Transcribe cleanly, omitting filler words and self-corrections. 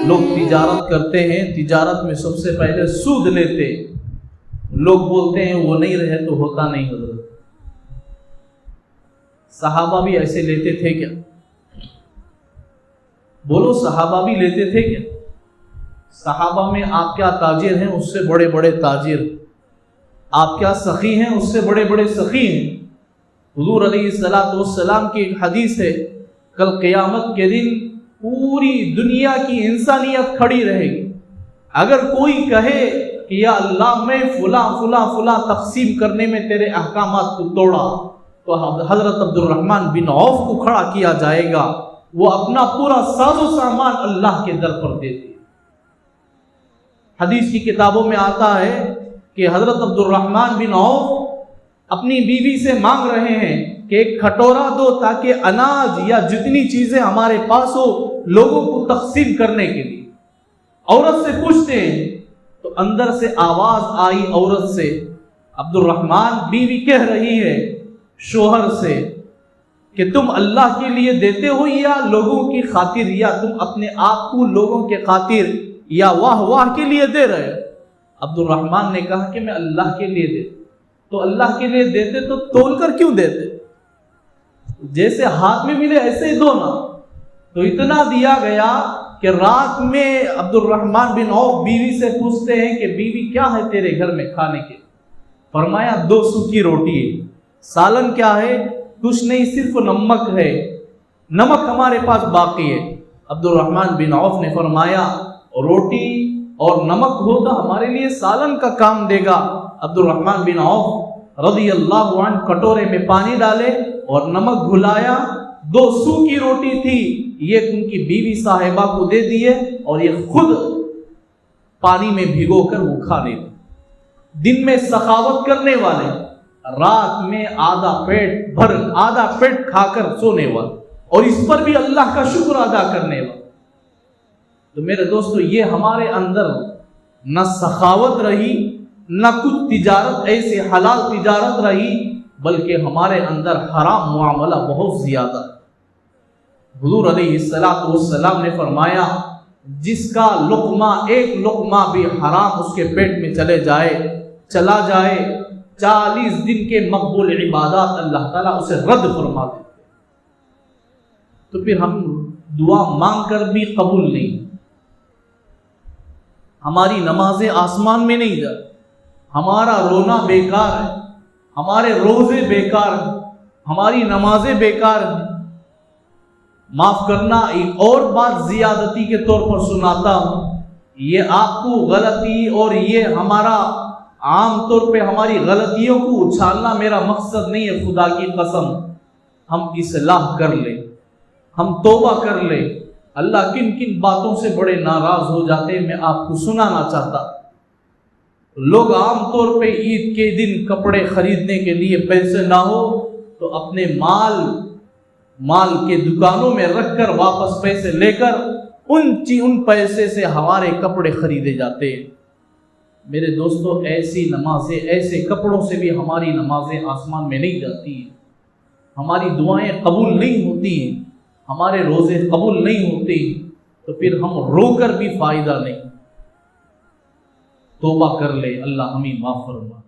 لوگ تجارت کرتے ہیں، تجارت میں سب سے پہلے سود لیتے، لوگ بولتے ہیں وہ نہیں رہے تو ہوتا نہیں حضرت۔ صحابہ بھی ایسے لیتے تھے کیا؟ بولو، صحابہ بھی لیتے تھے کیا؟ صحابہ میں آپ کیا تاجر ہیں، اس سے بڑے بڑے تاجر، آپ کیا سخی ہیں، اس سے بڑے بڑے سخی ہیں۔ حضور علیہ السلام کی ایک حدیث ہے، کل قیامت کے دن پوری دنیا کی انسانیت کھڑی رہے گی، اگر کوئی کہے کہ یا اللہ میں فلاں فلاں فلاں تقسیم کرنے میں تیرے احکامات کو توڑا، تو حضرت عبد الرحمن بن عوف کو کھڑا کیا جائے گا، وہ اپنا پورا ساز و سامان اللہ کے در پر دیتے۔ حدیث کی کتابوں میں آتا ہے کہ حضرت عبد الرحمن بن عوف اپنی بیوی سے مانگ رہے ہیں کہ ایک کھٹورا دو تاکہ اناج یا جتنی چیزیں ہمارے پاس ہو لوگوں کو تقسیم کرنے کے لیے۔ عورت سے پوچھتے ہیں تو اندر سے آواز آئی عورت سے، عبد الرحمن بیوی کہہ رہی ہے شوہر سے کہ تم اللہ کے لیے دیتے ہو یا لوگوں کی خاطر، یا تم اپنے آپ کو لوگوں کے خاطر یا واہ واہ کے لیے دے رہے ہو؟ عبد الرحمن نے کہا کہ میں اللہ کے لیے دیتا۔ تو اللہ کے لیے دیتے تو تول کر کیوں دیتے؟ جیسے ہاتھ میں ملے ایسے ہی دو نا۔ تو اتنا دیا گیا کہ رات میں عبد الرحمن بن عوف بیوی سے پوچھتے ہیں کہ بیوی کیا ہے تیرے گھر میں کھانے کے؟ فرمایا 2 سوکھی روٹی ہے، سالن کیا ہے؟ کچھ نہیں، صرف نمک ہے، نمک ہمارے پاس باقی ہے۔ عبد الرحمن بن عوف نے فرمایا روٹی اور نمک ہوگا ہمارے لیے سالن کا کام دے گا۔ عبد الرحمن بن عوف رضی اللہ عنہ کٹورے میں پانی ڈالے اور نمک گھلایا، 2 سوکھی روٹی تھی، یہ ان کی بیوی صاحبہ کو دے دیے اور یہ خود پانی میں بھگو کر وہ کھانے لگے۔ دن میں سخاوت کرنے والے، رات میں آدھا پیٹ کھا کر سونے والے، اور اس پر بھی اللہ کا شکر ادا کرنے والے۔ تو میرے دوستو، یہ ہمارے اندر نہ سخاوت رہی، نہ کچھ تجارت ایسے حلال تجارت رہی، بلکہ ہمارے اندر حرام معاملہ بہت زیادہ۔ حضور علیہ السلام نے فرمایا جس کا لقمہ، ایک لقمہ بھی حرام اس کے پیٹ میں چلا جائے 40 دن کے مقبول عبادات اللہ تعالیٰ اسے رد فرما دیتے۔ تو پھر ہم دعا مانگ کر بھی قبول نہیں، ہماری نمازیں آسمان میں نہیں جاتی، ہمارا رونا بیکار ہے، ہمارے روزے بیکار ہیں، ہماری نمازیں بیکار ہیں۔ معاف کرنا، ایک اور بات زیادتی کے طور پر سناتا ہوں، یہ آپ کو غلطی اور یہ ہمارا عام طور پہ ہماری غلطیوں کو اچھالنا میرا مقصد نہیں ہے، خدا کی قسم ہم اصلاح کر لیں، ہم توبہ کر لیں۔ اللہ کن کن باتوں سے بڑے ناراض ہو جاتے ہیں، میں آپ کو سنانا چاہتا۔ لوگ عام طور پہ عید کے دن کپڑے خریدنے کے لیے پیسے نہ ہو تو اپنے مال کے دکانوں میں رکھ کر واپس پیسے لے کر ان پیسے سے ہمارے کپڑے خریدے جاتے ہیں۔ میرے دوستو، ایسی نمازیں، ایسے کپڑوں سے بھی ہماری نمازیں آسمان میں نہیں جاتی ہیں، ہماری دعائیں قبول نہیں ہوتی ہیں، ہمارے روزے قبول نہیں ہوتے، تو پھر ہم رو کر بھی فائدہ نہیں۔ توبہ کر لے، اللہ ہمیں معاف فرما۔